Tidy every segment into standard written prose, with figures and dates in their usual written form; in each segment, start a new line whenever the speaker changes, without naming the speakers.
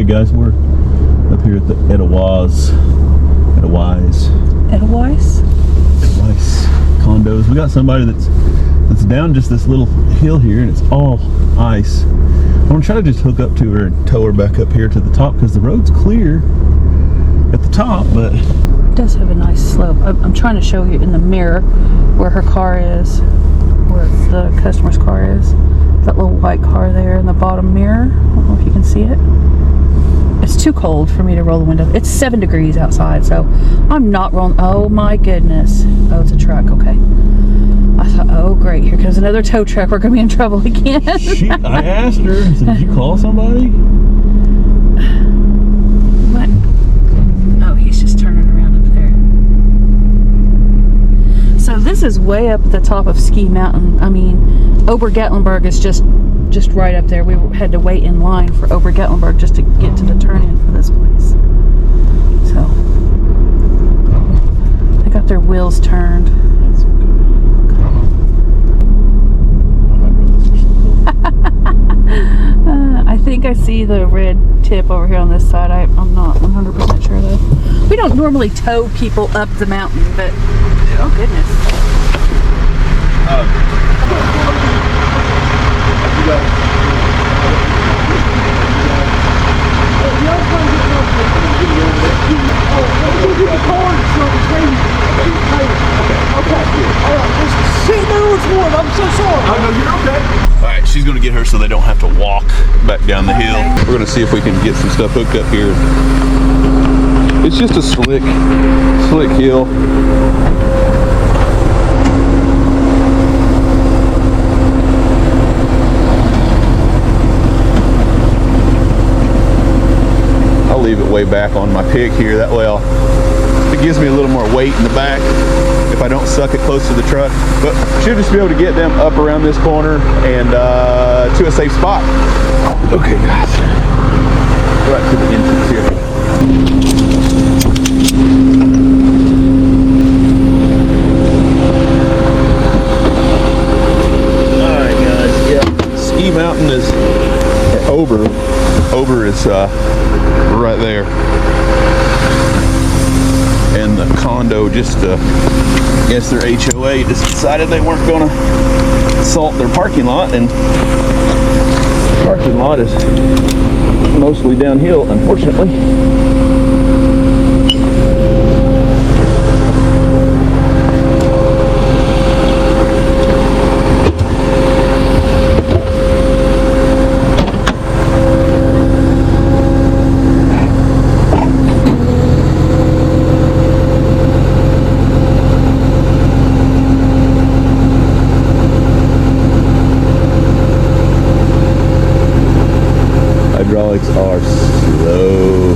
guys, we're up here at the Edelweiss condos. We got somebody that's down just this little hill here, and it's all ice. I'm gonna try to just hook up to her and tow her back up here to the top because the road's clear at the top, but
it does have a nice slope. I'm trying to show you in the mirror where her car is, where the customer's car is. That little white car there in the bottom mirror. I don't know if you can see it. It's too cold for me to roll the window. It's 7 degrees outside, so I'm not rolling. Oh my goodness. Oh, it's a truck. Okay. I thought, oh great, here comes another tow truck. We're gonna be in trouble again.
I asked her, I said, did you call somebody?
What? Oh, he's just turning around up there. So this is way up at the top of Ski Mountain. I mean, Ober-Gatlinburg is just right up there. We had to wait in line for Ober-Gatlinburg just to get to the turn-in for this place. So they got their wheels turned. I think I see the red tip over here on this side. I'm not 100% sure though. We don't normally tow people up the mountain, but oh goodness.
I'm so sorry. Oh, no, you're okay. All right, she's going to get her so they don't have to walk back down the hill. We're going to see if we can get some stuff hooked up here. It's just a slick hill. I'll leave it way back on my pig here. That way it gives me a little more weight in the back if I don't suck it close to the truck. But should just be able to get them up around this corner and to a safe spot. Okay, guys. Right to the entrance here. Alright, guys. Yeah. Ski Mountain is Ober is right there. And the condo just, I guess their HOA just decided they weren't going to salt their parking lot, and the parking lot is mostly downhill, unfortunately. Hydraulics are slow.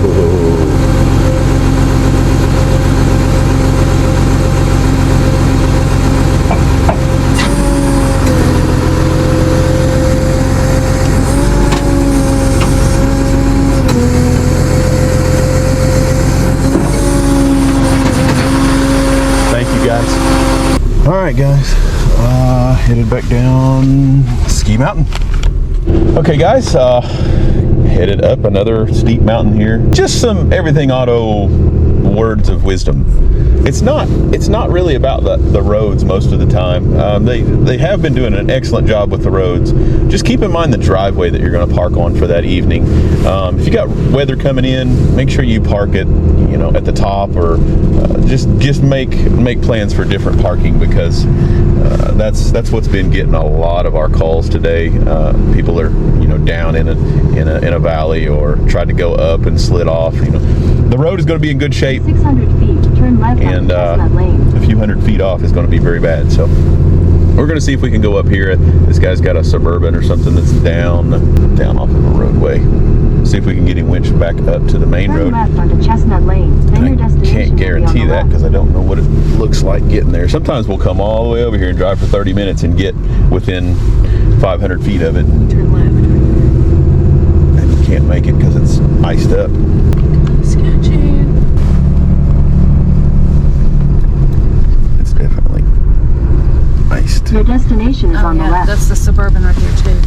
Thank you, guys. All right, guys. Headed back down Ski Mountain. Okay, guys. Headed up another steep mountain here. Just some everything auto words of wisdom. It's not really about the roads most of the time. They have been doing an excellent job with the roads. Just keep in mind the driveway that you're going to park on for that evening. If you got weather coming in, make sure you park it, at the top, or just make plans for different parking, because that's what's been getting a lot of our calls today. People are down in a valley, or tried to go up and slid off. The road is going to be in good shape. 600 feet, turn left on Chestnut Lane. A few hundred feet off is going to be very bad. So we're going to see if we can go up here. This guy's got a Suburban or something that's down off of a roadway. See if we can get him winched back up to the main road.
Left onto Chestnut Lane. Then your destination
can't guarantee that because I don't know what it looks like getting there. Sometimes we'll come all the way over here and drive for 30 minutes and get within 500 feet of it.
Turn left.
And you can't make it because it's iced up.
Sketchy.
It's definitely iced.
Your destination is on the left.
That's the Suburban right here too.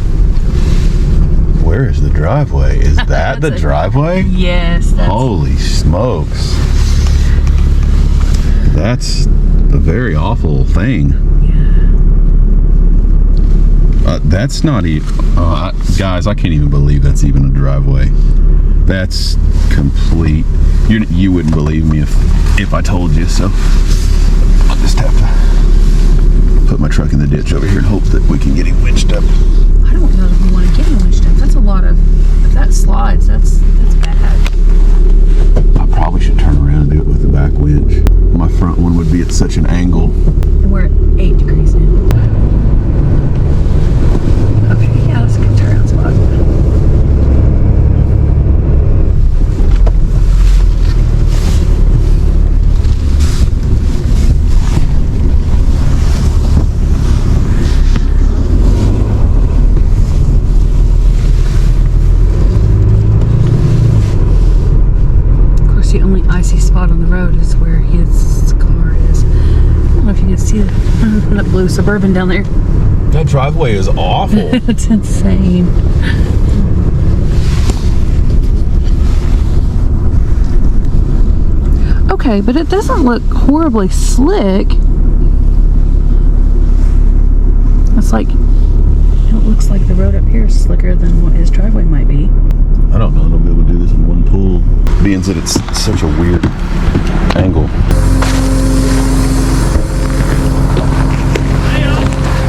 Where is the driveway? Is that the driveway?
Yes.
Holy smokes. That's a very awful thing.
Yeah.
That's not even... guys, I can't even believe that's even a driveway. That's complete... You wouldn't believe me if I told you, so... I'll just have to put my truck in the ditch over here and hope that we can get him winched up.
I don't know if we want to get him winched up. That's a lot of... If that slides, that's bad.
I probably should turn around and do it with the back winch. My front one would be at such an angle.
And we're at 8 degrees in. Okay, yeah, that's a good turnaround spot. The only icy spot on the road is where his car is. I don't know if you can see that blue Suburban down there.
That driveway is awful.
It's insane. Okay, but it doesn't look horribly slick. It's like, it looks like the road up here is slicker than what his driveway might be.
I don't know if I'll be able to do this in one pull, being that it's such a weird angle.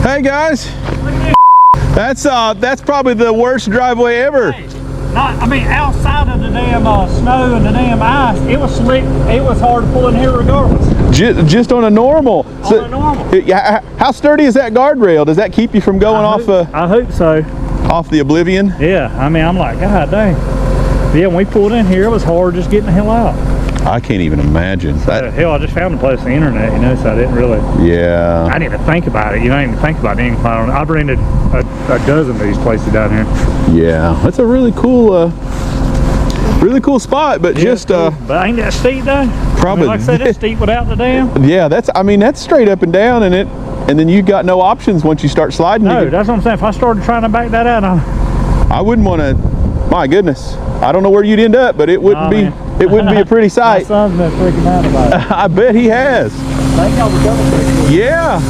Hey guys, that's probably the worst driveway ever.
Hey, I mean, outside of the damn snow and the damn ice, it was slick. It was hard to pull in here regardless.
Just on a normal.
On a normal.
How sturdy is that guardrail? Does that keep you from going
I hope so.
off the Oblivion?
Yeah, I mean, I'm like, God dang. Yeah, when we pulled in here, it was hard just getting the hell out.
I can't even imagine.
Hell, I just found the place on the internet, you know, so I didn't really.
Yeah.
I didn't even think about it. You know, I didn't even think about it. I've rented a dozen of these places down here.
Yeah, that's a really cool spot, but
Yeah,
just
cool. But ain't that steep though?
probably.
I mean, like I said, it's steep without the dam.
Yeah, that's straight up and down, and then you got no options once you start sliding.
No, that's what I'm saying. If I started trying to back that out,
I wouldn't want to. My goodness, I don't know where you'd end up, but it wouldn't be a pretty
my
sight.
son's been freaking out about it.
I bet he has.
I think y'all were double checking.
Yeah.
I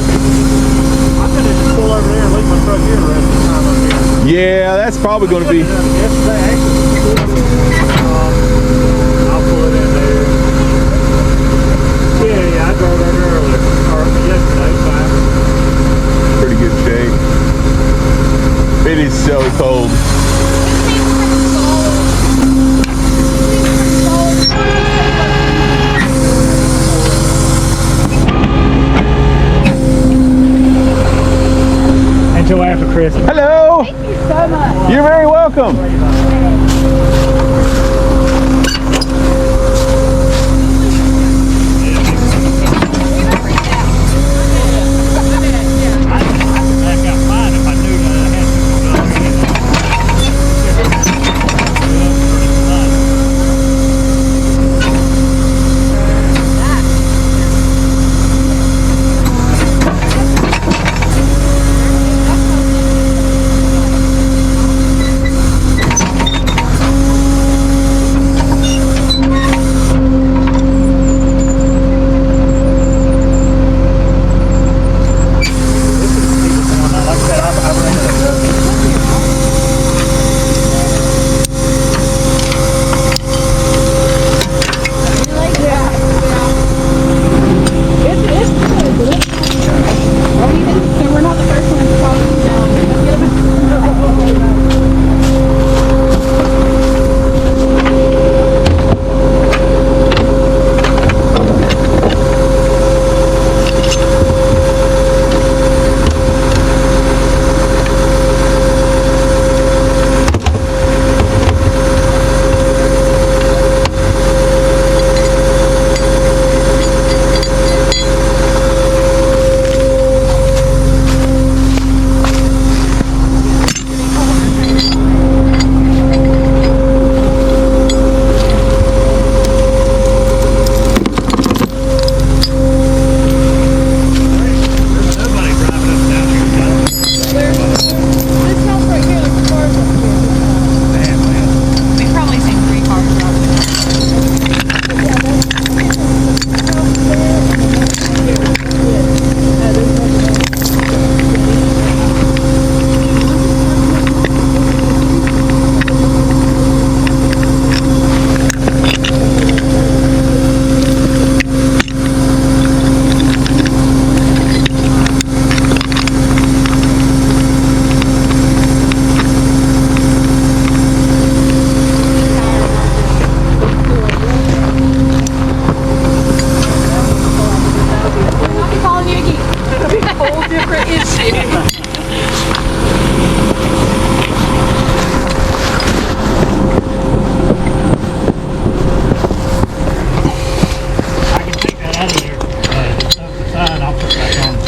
could have just pulled over there and leave my truck here the rest of the time up here.
Yeah, that's probably going to be.
Yesterday, actually, I'll pull it in there. Yeah, I drove that earlier. Or yesterday, fine.
Pretty good shape. It is so cold.
Until after Christmas.
Hello.
Thank you so much.
You're very welcome.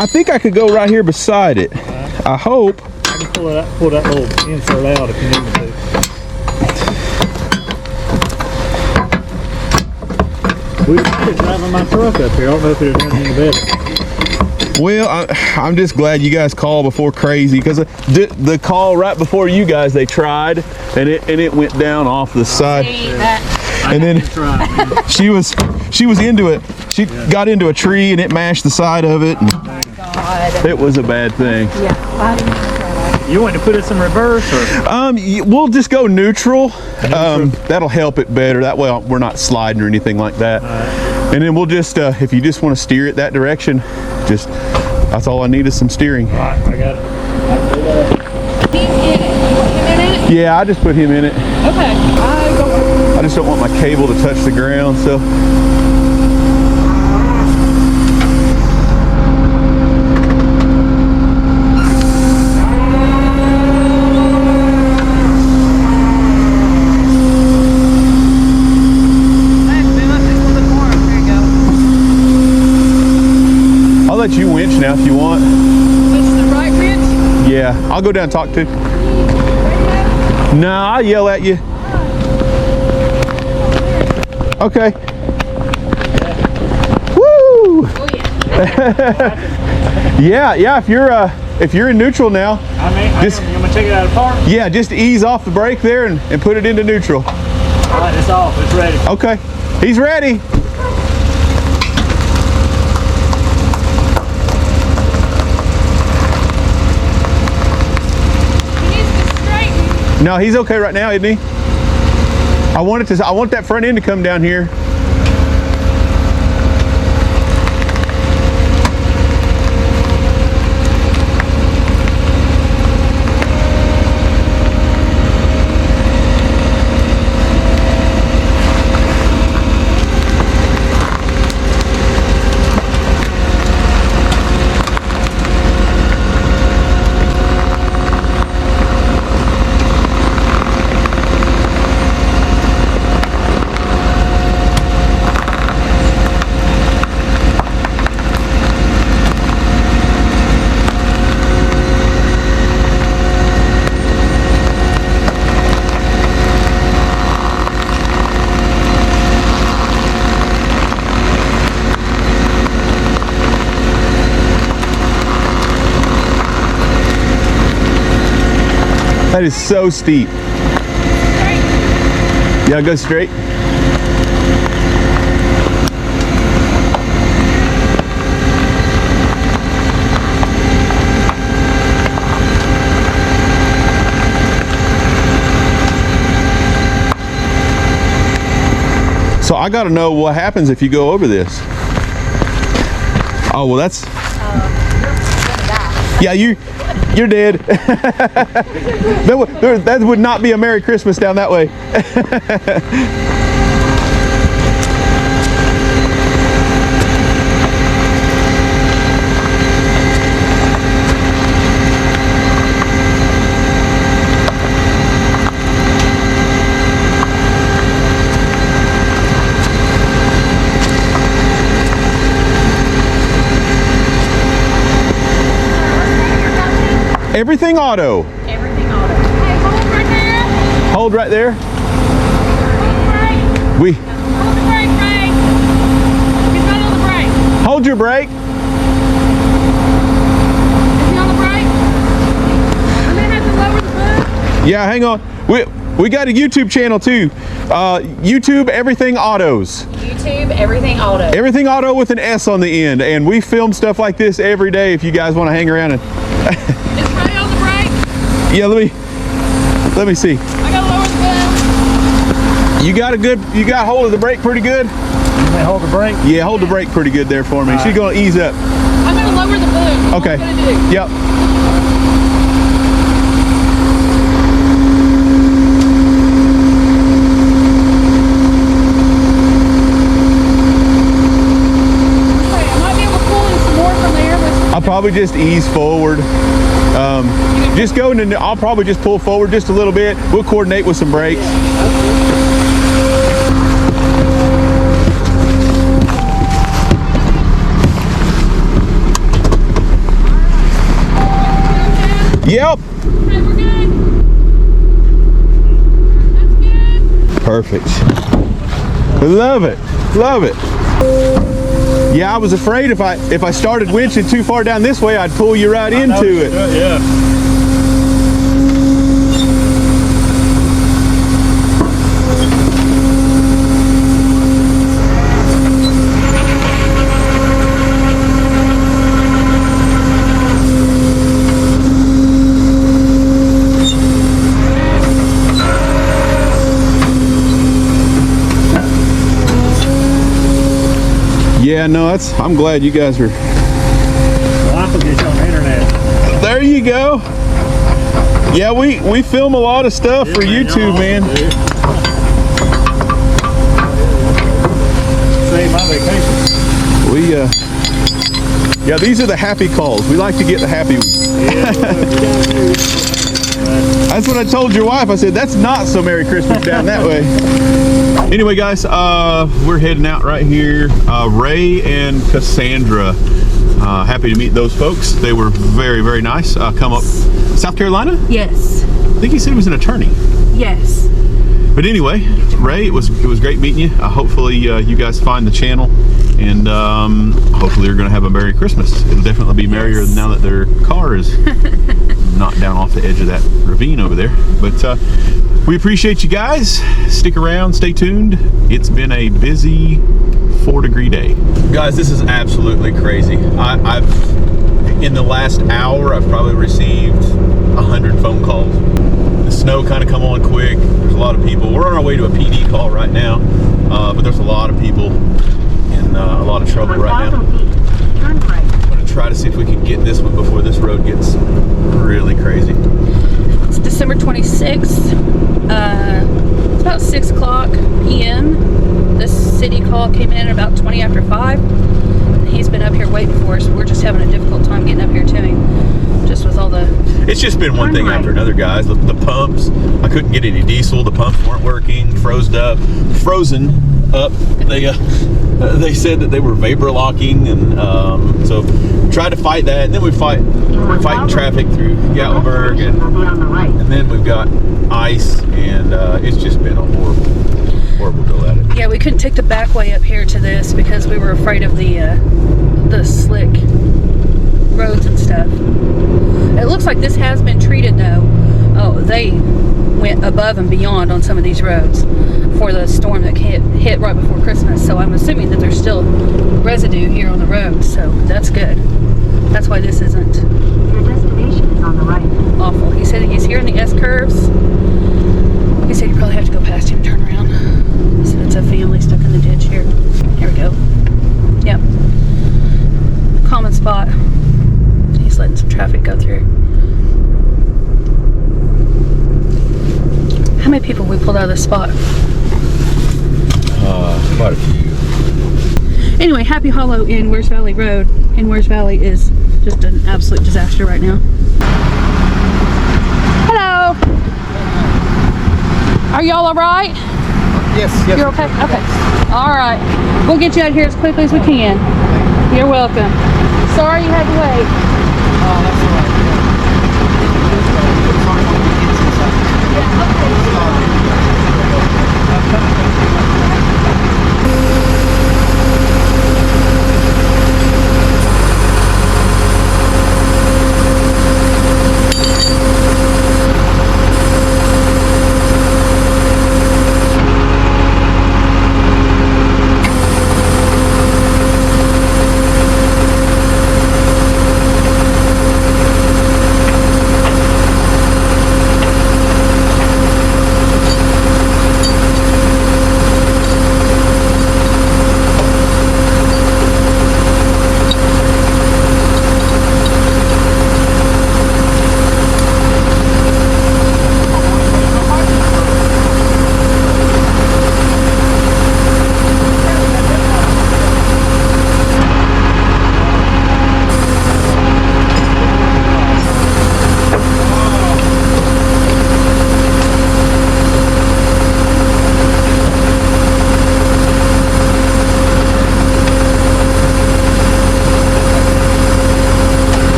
I think I could go right here beside it. I hope.
I can pull that little insert out if you need me to. We started driving my truck up here. I don't know if it would have done any better.
Well, I'm just glad you guys called before crazy, because the call right before you guys, they tried and it went down off the side. And then she was into it. She got into a tree and it mashed the side of it. And it was a bad thing.
Yeah, I didn't even try that.
You want to put it in reverse, or?
We'll just go neutral. That'll help it better. That way we're not sliding or anything like that. And then we'll just, if you just want to steer it that direction, that's all I need is some steering.
All right, I got it.
He's in it. You want him in it?
Yeah, I just put him in it.
Okay.
I just don't want my cable to touch the ground, so. I'll let you winch now if you want.
This is the right winch?
Yeah, I'll go down and talk to. No, I'll yell at you. Okay. Woo!
Oh yeah.
yeah. If you're in neutral now,
You want to take it out of park?
yeah, just ease off the brake there and put it into neutral.
All right, it's off. It's ready.
Okay, he's ready. No, he's okay right now, isn't he? I want that front end to come down here. That is so steep. Yeah, go straight. So I got to know what happens if you go over this. Oh, well, that's... Yeah, you're dead. that would not be a Merry Christmas down that way. Everything auto.
Everything auto. Hey, hold right there.
Hold right there.
Hold the brake, Ray. He's not on the brake.
Hold your brake.
Is he on the brake? I'm gonna have to lower the boot.
Yeah, hang on. We got a YouTube channel too. YouTube Everything Autos.
YouTube Everything Auto.
Everything Auto with an S on the end, and we film stuff like this every day. If you guys want to hang around and.
Is Ray on the brake?
Yeah, let me see.
I gotta lower the boot.
You got hold of the brake pretty good?
You may hold the brake.
Yeah, hold the brake pretty good there for me. She's gonna ease up.
I'm gonna lower the boot.
Okay.
What I'm gonna do.
Yep. I'll probably just ease forward. Just go and I'll probably just pull forward just a little bit. We'll coordinate with some brakes. Yep.
Okay, we're good. That's good.
Perfect. Love it. Love it. Yeah, I was afraid if I started winching too far down this way, I'd pull you right into it.
Yeah.
Yeah, no, I'm glad you guys are.
Well, I will get you on the internet.
There you go. Yeah, we film a lot of stuff for YouTube, man.
Save my vacation.
Yeah, these are the happy calls. We like to get the happy ones. That's what I told your wife. I said, that's not so Merry Christmas down that way. Anyway, guys, we're heading out right here. Ray and Cassandra. Happy to meet those folks. They were very, very nice. Come up, South Carolina?
Yes.
I think he said he was an attorney.
Yes.
But anyway, Ray, it was great meeting you. Hopefully you guys find the channel, and hopefully you're going to have a Merry Christmas. It'll definitely be merrier now that their car is not down off the edge of that ravine over there. But we appreciate you guys. Stick around, stay tuned. It's been a busy 4-degree day. Guys, this is absolutely crazy. I've in the last hour, I've probably received 100 phone calls. The snow kind of come on quick. There's a lot of people. We're on our way to a PD call right now, but there's a lot of people in a lot of trouble right now.
Turn right.
I'm going to try to see if we can get this one before this road gets really crazy.
It's December 26th. It's about 6 o'clock p.m. This city call came in at about 20 after 5. He's been up here waiting for us. We're just having a difficult time getting up here to him. Just with all the...
It's just been one thing after another, guys. The pumps, I couldn't get any diesel. The pumps weren't working, frozen up. They said that they were vapor locking, and so tried to fight that. And then we fighting traffic through Gatlinburg, and then we've got ice, and it's just been a horrible go at it.
Yeah, we couldn't take the back way up here to this because we were afraid of the slick roads and stuff. It looks like this has been treated though. Oh, they went above and beyond on some of these roads for the storm that hit right before Christmas. So I'm assuming that there's still residue here on the road. So that's good. That's why this isn't
Your destination is on the right.
awful. He said he's here in the S curves. He said you probably have to go past him and turn around. So it's a family stuck in the ditch here. Here we go. Yep. Common spot. He's letting some traffic go through. How many people we pulled out of this spot?
Quite a few.
Anyway, Happy Hollow in Wears Valley Road in Wears Valley is just an absolute disaster right now. Hello. Are y'all all right?
Yes.
You're okay? Okay. All right. We'll get you out here as quickly as we can. You're welcome. Sorry you had to wait.
Oh, that's all right.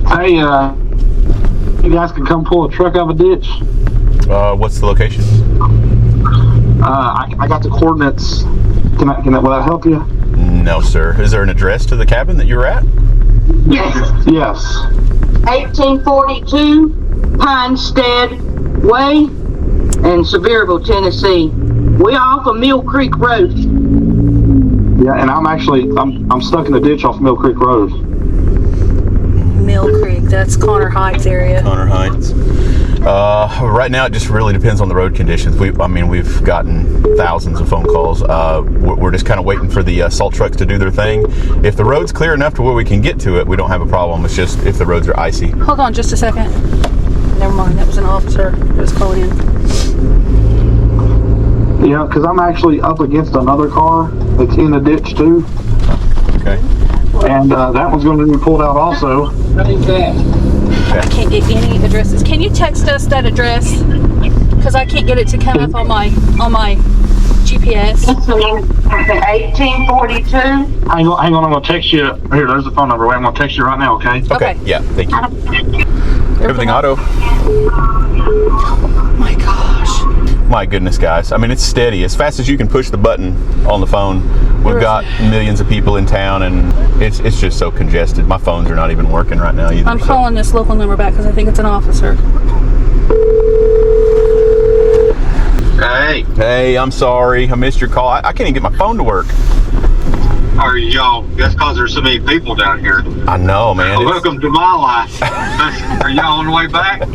Hey, you guys can come pull a truck out of a ditch.
What's the location?
I got the coordinates. Will that help you?
No, sir. Is there an address to the cabin that you're at?
Yes.
1842 Pinestead Way in Sevierville, Tennessee. We're off of Mill Creek Road.
Yeah, and I'm stuck in the ditch off Mill Creek Road.
Mill Creek, that's Connor Heights area.
Connor Heights. Right now, it just really depends on the road conditions. We've gotten thousands of phone calls. We're just kind of waiting for the salt trucks to do their thing. If the road's clear enough to where we can get to it, we don't have a problem. It's just if the roads are icy.
Hold on just a second. Never mind, that was an officer that was calling in.
Yeah, because I'm actually up against another car that's in the ditch too.
Okay.
And that one's going to be pulled out also.
I can't get any addresses. Can you text us that address? Because I can't get it to come up on my GPS.
1842.
Hang on, I'm going to text you. Here, there's the phone number. Wait, I'm going to text you right now, okay?
Okay. Yeah, thank you. Everything auto.
Oh my gosh.
My goodness, guys. I mean, it's steady. As fast as you can push the button on the phone, we've got millions of people in town, and it's just so congested. My phones are not even working right now either.
I'm calling this local number back because I think it's an officer.
Hey, I'm sorry. I missed your call. I can't even get my phone to work.
Are y'all? That's because there's so many people down here.
I know, man.
Welcome to my life. Are y'all on the way back?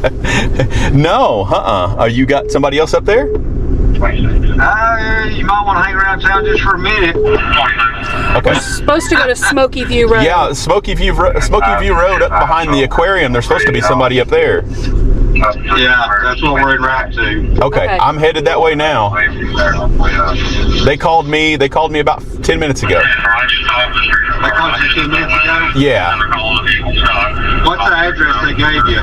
No, you got somebody else up there?
You might want to hang around town just for a minute.
Okay.
We're supposed to go to Smoky View Road.
Yeah, Smoky View Road up behind the aquarium. There's supposed to be somebody up there.
Yeah, that's what we're in route to.
Okay, I'm headed that way now. They called me about 10 minutes ago.
They called you 10 minutes ago?
Yeah.
What's the address they gave you?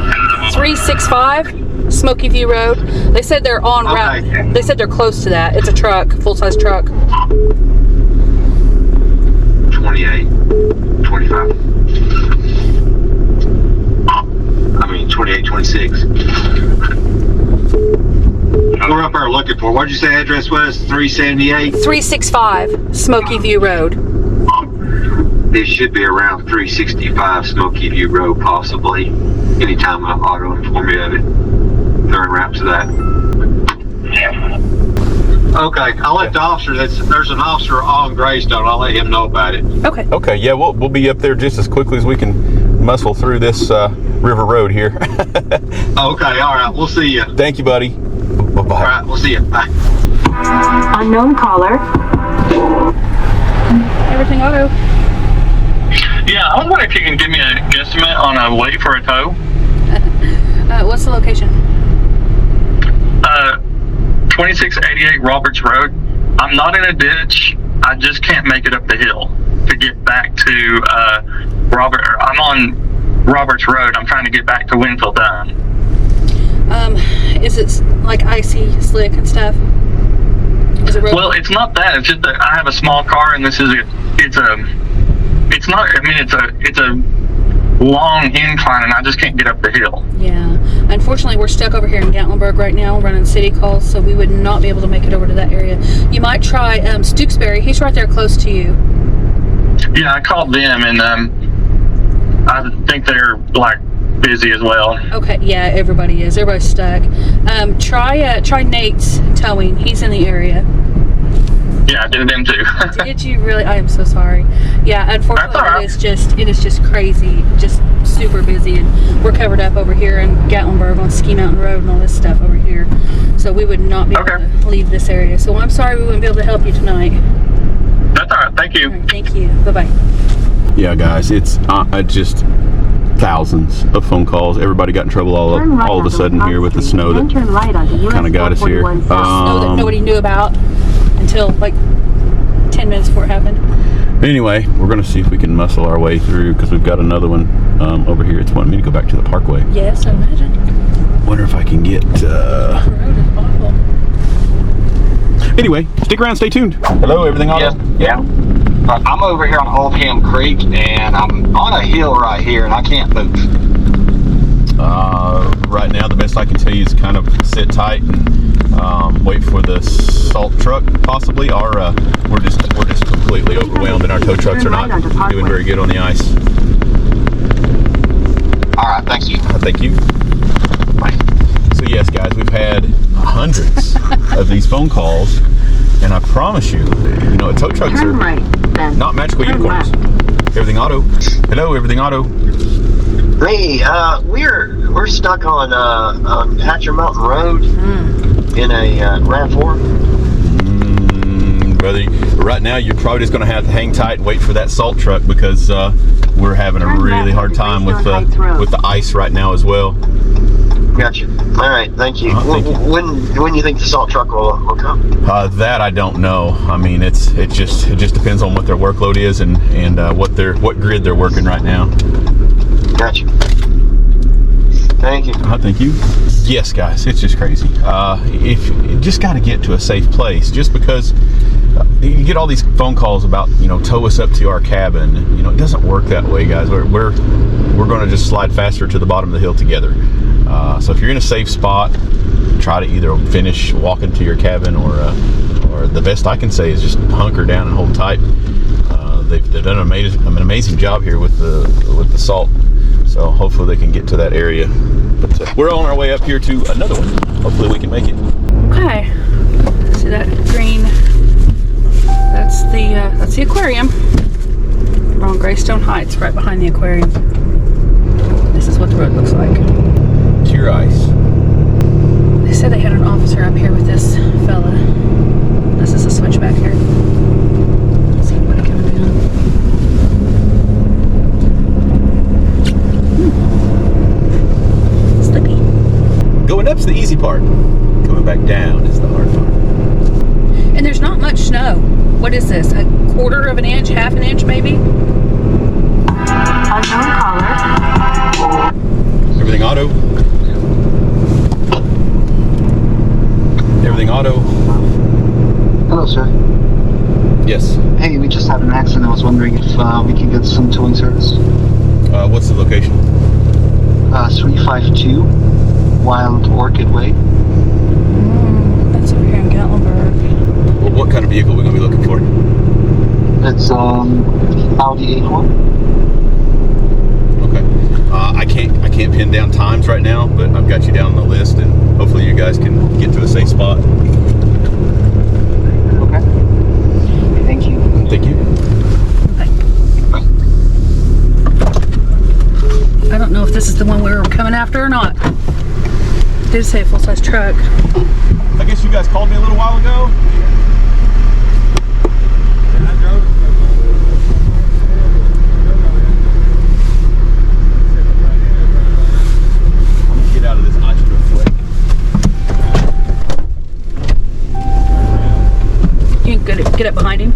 365 Smoky View Road. They said they're on route. They said they're close to that. It's a truck, full-size truck.
28, 25. 28, 26. We're up there looking for. What did you say the address was? 378?
365 Smoky View Road.
It should be around 365 Smoky View Road, possibly. Anytime I'll auto inform you of it. They're en route to that. Okay, I'll let the officer. There's an officer on Greystone. I'll let him know about it.
Okay.
Okay. Yeah, we'll be up there just as quickly as we can muscle through this river road here.
Okay. All right. We'll see you.
Thank you, buddy. Bye-bye.
All right. We'll see you. Bye.
Unknown caller.
Everything auto.
Yeah, I was wondering if you can give me a guesstimate on a weight for a tow.
What's the location?
2688 Roberts Road. I'm not in a ditch. I just can't make it up the hill to get back to I'm on Roberts Road. I'm trying to get back to Winfield Dunn.
Is it like icy, slick and stuff? Is it road?
Well, it's not that. It's just that I have a small car, and it's a long incline, and I just can't get up the hill.
Yeah. Unfortunately, we're stuck over here in Gatlinburg right now running city calls, so we would not be able to make it over to that area. You might try Stooksbury. He's right there close to you.
Yeah, I called them, and I think they're like busy as well.
Okay, yeah, everybody is. Everybody's stuck. Try Nate's towing. He's in the area.
Yeah, I did them too.
Did you really? I am so sorry. Yeah, unfortunately,
right.
it is just crazy, just super busy, and we're covered up over here in Gatlinburg on Ski Mountain Road and all this stuff over here. So we would not be able to leave this area. So I'm sorry we wouldn't be able to help you tonight.
That's all right. Thank you.
All right, thank you. Bye bye.
Yeah, guys, it's just thousands of phone calls. Everybody got in trouble all of a sudden here with the snow that kind of got us here.
Snow that nobody knew about until like 10 minutes before it happened.
Anyway, we're going to see if we can muscle our way through because we've got another one over here. It's wanting me to go back to the parkway.
Yes, I imagine.
Wonder if I can get...
The road is awful.
Anyway, stick around, stay tuned. Hello, everything auto?
Yeah.
I'm over here on Oldham Creek, and I'm on a hill right here, and I can't move.
Right now, the best I can tell you is kind of sit tight and wait for the salt truck, possibly. Or we're just completely overwhelmed, and our tow trucks are not doing very good on the ice.
All right, thanks you.
Thank you. Bye. So yes, guys, we've had hundreds of these phone calls, and I promise you, tow trucks are not magical unicorns. Everything Auto. Hello, Everything Auto.
Hey, we're stuck on Hatcher Mountain Road in a RAV4.
Brother, right now you're probably just going to have to hang tight and wait for that salt truck, because we're having a really hard time with the ice right now as well.
Gotcha. All right, thank you.
Thank you.
When do you think the salt truck will come?
That I don't know. I mean, it just depends on what their workload is and what grid they're working right now.
Gotcha. Thank you.
Thank you. Yes, guys, it's just crazy. If you just got to get to a safe place, just because you get all these phone calls about tow us up to our cabin. It doesn't work that way, guys. We're going to just slide faster to the bottom of the hill together. So if you're in a safe spot, try to either finish walking to your cabin, or the best I can say is just hunker down and hold tight. They've done an amazing job here with the salt. So hopefully they can get to that area. But we're on our way up here to another one. Hopefully we can make it.
Okay. See that green? That's the aquarium. We're on Greystone Heights, right behind the aquarium. This is what the road looks like.
Cure ice.
They said they had an officer up here with this fella. This is a switch back here. Let's see anybody coming down. Slippy.
Going up's the easy part. Coming back down is the hard part.
And there's not much snow. What is this? A quarter of an inch? Half an inch, maybe?
Unknown caller.
Everything Auto. Everything Auto.
Hello, sir.
Yes.
Hey, we just had an accident. I was wondering if we can get some towing service.
What's the location?
352 Wild Orchid Way.
That's over here in Gatlinburg.
What kind of vehicle are we going to be looking for?
It's Audi A4.
Okay. I can't pin down times right now, but I've got you down on the list, and hopefully you guys can get to a safe spot.
Okay. Thank you.
Thank you.
I don't know if this is the one we were coming after or not. It did say a full-size truck.
I guess you guys called me a little while ago. I'm gonna get out of this ice real quick.
You can get up behind him?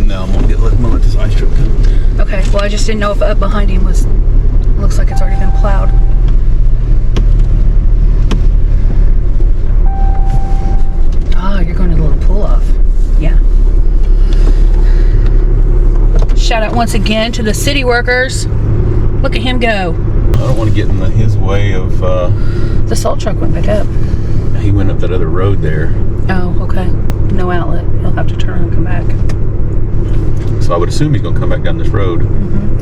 No, I'm gonna let this ice truck come.
Okay, well I just didn't know if up behind him was, looks like it's already been plowed. Oh, you're going to the little pull-off. Yeah. Shout out once again to the city workers. Look at him go.
I don't want to get in his way of...
The salt truck went back up.
He went up that other road there.
Oh, okay. No outlet. He'll have to turn and come back.
So I would assume he's going to come back down this road.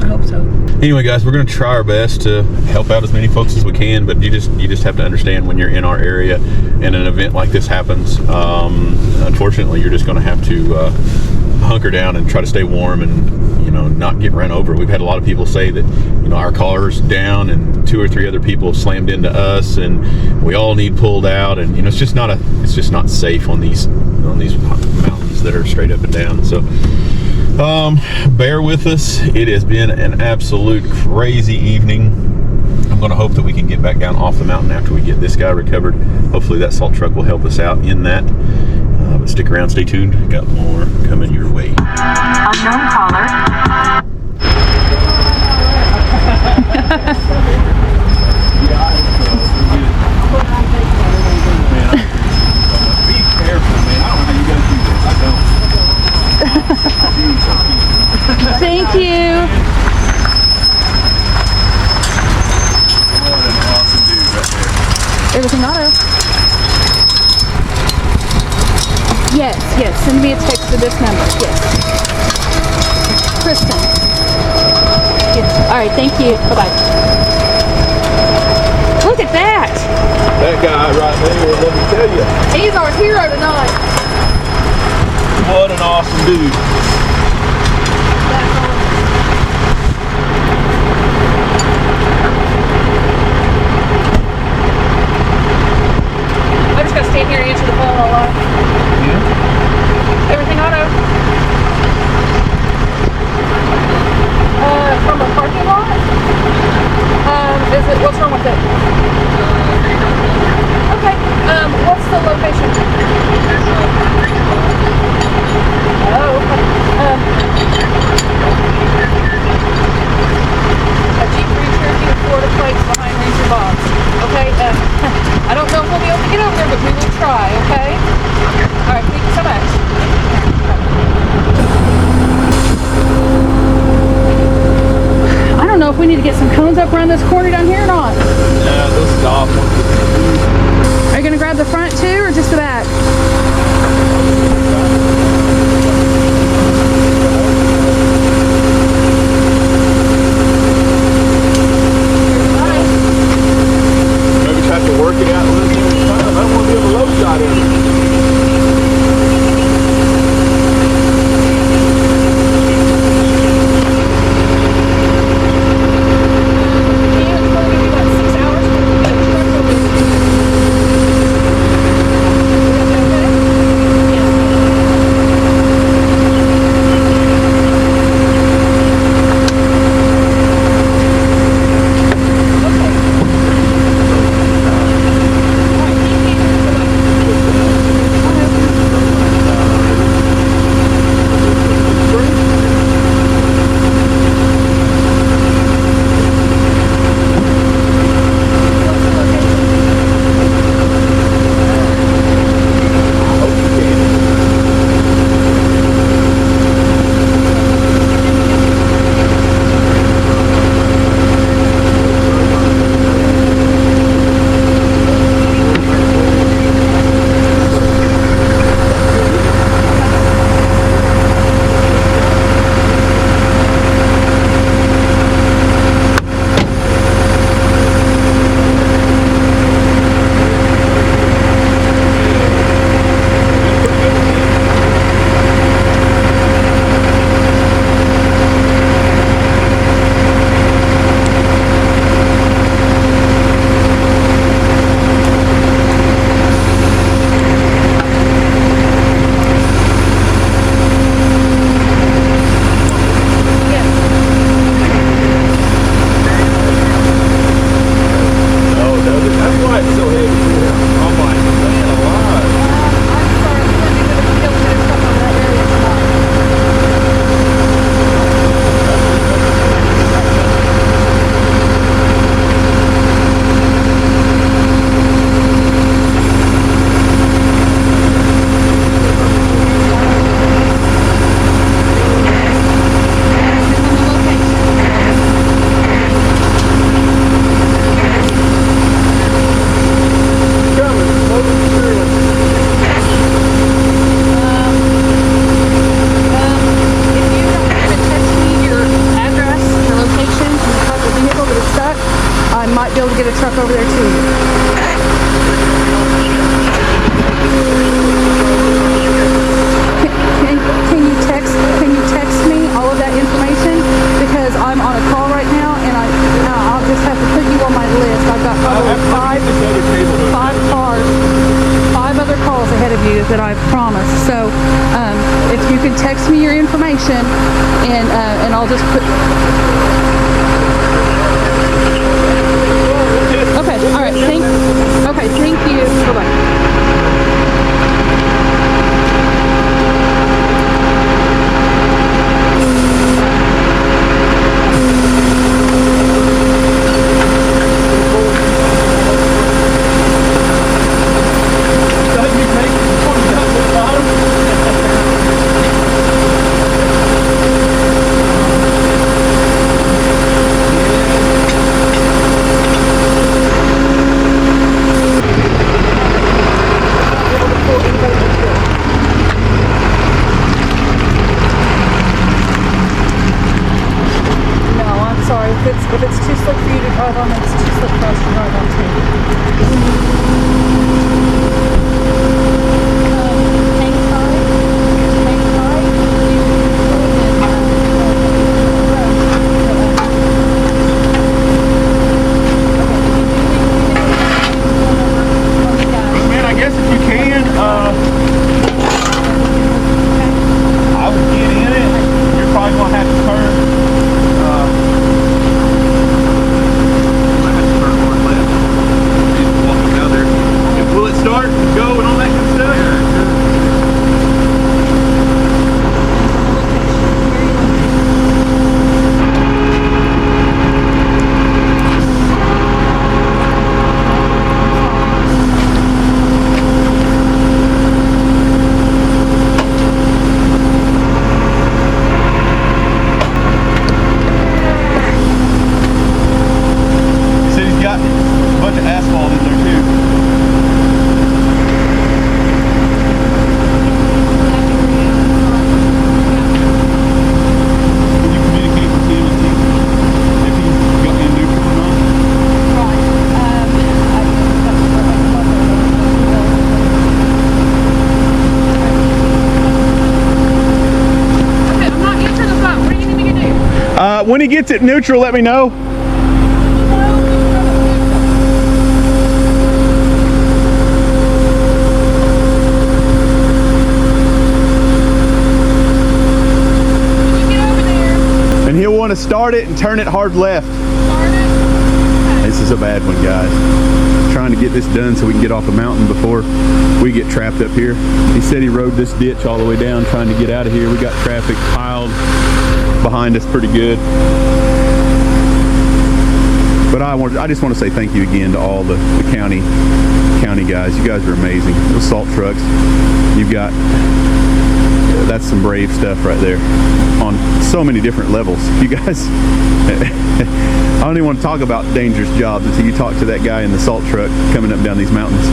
I hope so.
Anyway, guys, we're going to try our best to help out as many folks as we can, but you just have to understand when you're in our area and an event like this happens, unfortunately, you're just going to have to hunker down and try to stay warm and not get run over. We've had a lot of people say that our car's down and 2 or 3 other people slammed into us, and we all need pulled out, and it's just not safe on these mountains that are straight up and down. So bear with us. It has been an absolute crazy evening. I'm going to hope that we can get back down off the mountain after we get this guy recovered. Hopefully that salt truck will help us out in that. But stick around, stay tuned. Got more coming your way.
Unknown caller.
Be careful, man. I don't know how you guys do this. I don't.
to this number. Yes. Kristen. Yes. All right. Thank you. Bye-bye. Look at that.
That guy right there, let me tell you.
He's our hero tonight.
What an awesome dude.
I'm just going to stand here and answer the phone all night.
Yeah.
Everything auto. From a parking lot? What's wrong with it? Okay, what's the location? Oh, okay. A Jeep Grand Cherokee with Florida plates behind Ranger Bob's. Okay, I don't know if we'll be able to get over there, but we will try, okay? Alright, thank you so much. I don't know if we need to get some cones up around this corner down here or not.
Yeah, let's stop.
Are you going to grab the front too, or just the back?
Maybe try to work it out a little bit at a time. I don't want to be able to low shot everything.
that I've promised. So if you can text me your information, and I'll just put. Okay. All right. Thank you. Bye bye. too slick for you to drive on. It's too slick for us to drive on too. Hang tight. Hang tight.
Man, I guess if you can, I would get in it. You're probably gonna have to turn. Will it start and go and all that good stuff? He said he's got a bunch of asphalt in there too. Can you communicate with him and see if he's got in neutral or not?
Okay, I'm not answering the phone. What do you need me to do?
When he gets it neutral, let me know. And he'll want to start it and turn it hard left. This is a bad one, guys. Trying to get this done so we can get off the mountain before we get trapped up here. He said he rode this ditch all the way down trying to get out of here. We got traffic piled behind us pretty good. But I just want to say thank you again to all the county guys. You guys are amazing. Those salt trucks, you've got, that's some brave stuff right there on so many different levels. You guys, I don't even want to talk about dangerous jobs until you talk to that guy in the salt truck coming up down these mountains.